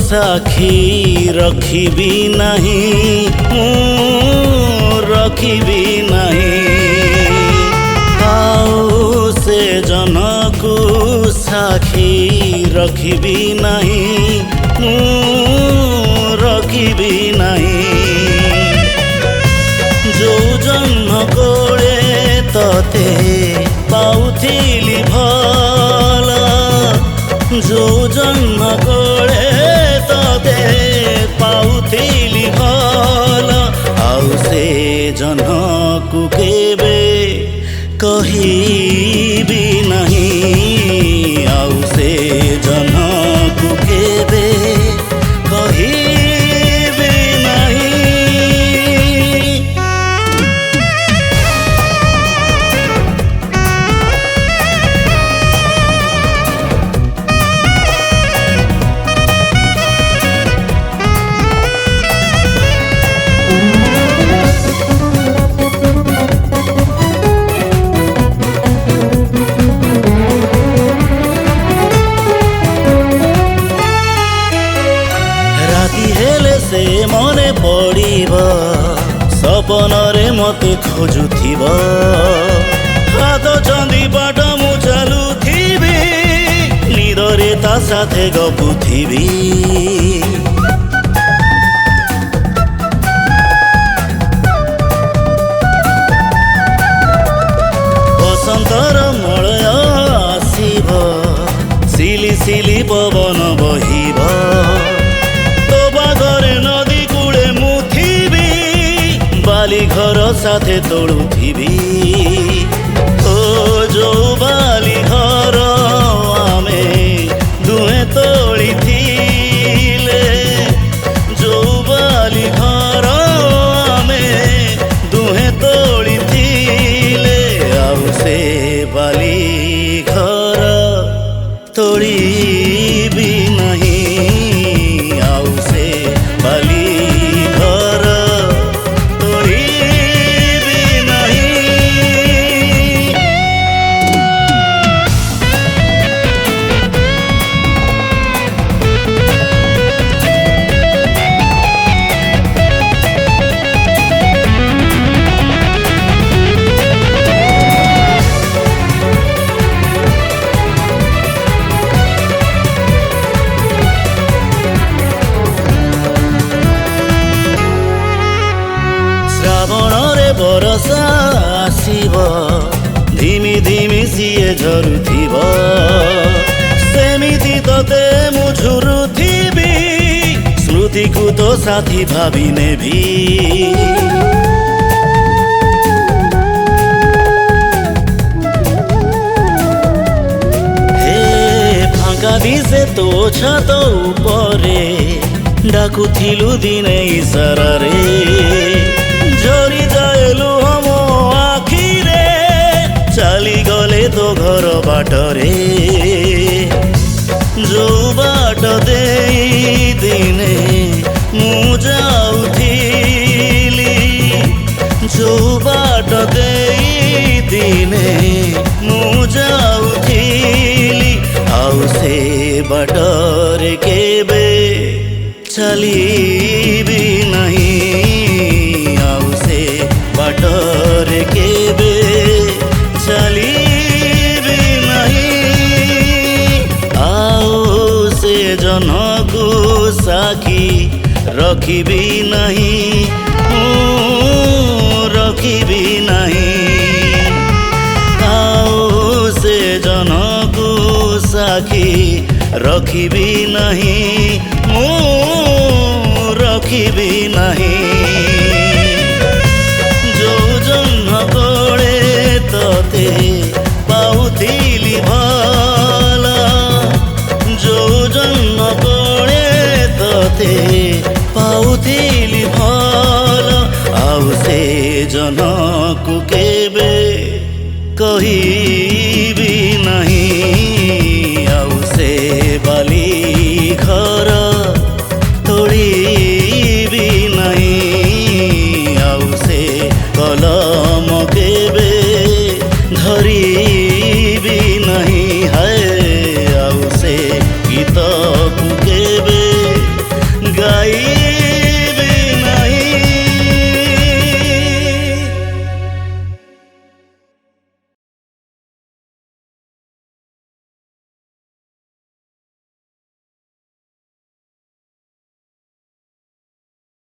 साखी रखिबी नहीं रखिबी नहीं आउ से जनकु साखी रखिबी नहीं रखिबी नहीं जो जन्म कोले तते पाउथिली भल जो जन्म कोले तते पाउथिली भल आउ से जनकु केबे कहिबी नहीं आउ से जनकु केबे कहिबी नहीं। से मने पड़िब सपनरे मते खोजुथिब हाथ चंदी बाट मु चालुथिबी निदरे ता साथे गपुथिबी बसंतर मलय आसिब सिली सिली पवन बहिब नदी कूले मुथिबी बाली घर साथे तोड़ुथिबी ओ जो बाली घर आमे दुहे तोड़ी थिले जो बाली घर आमे दुहे तोड़ी थिले आउ से बाली घर तोड़ी भी नहीं बरसा आसिब धिमी धिमी सिए झरुथिब सेमिति तते मु झुरुथिबी स्मृतिकु तो साथी भाबी नेबी हे फांका दिसे तो छत उपरे डाकुथिलु दिने इशारारे झरी जाएलु हम आखिरे चली गले तो घर बाटरे जो बाट दे दिने मु जाउथिली जो बाट दे दिने मु जाउथिली आउ से बाटरे केबे चलीबी नहीं बाटर केबे चलीबी नहीं आउ से जनकु साखी रखिबी नहीं रखिबी नहीं आउ से जनकु साखी रखिबी नहीं रखिबी नहीं तते पाउथिली भल जो जन्म कोले तते पाउथिली भल आउ से जनकु केबे कहिबी नहीं आउ से बाली घर तोड़िबी नहीं आउ से कल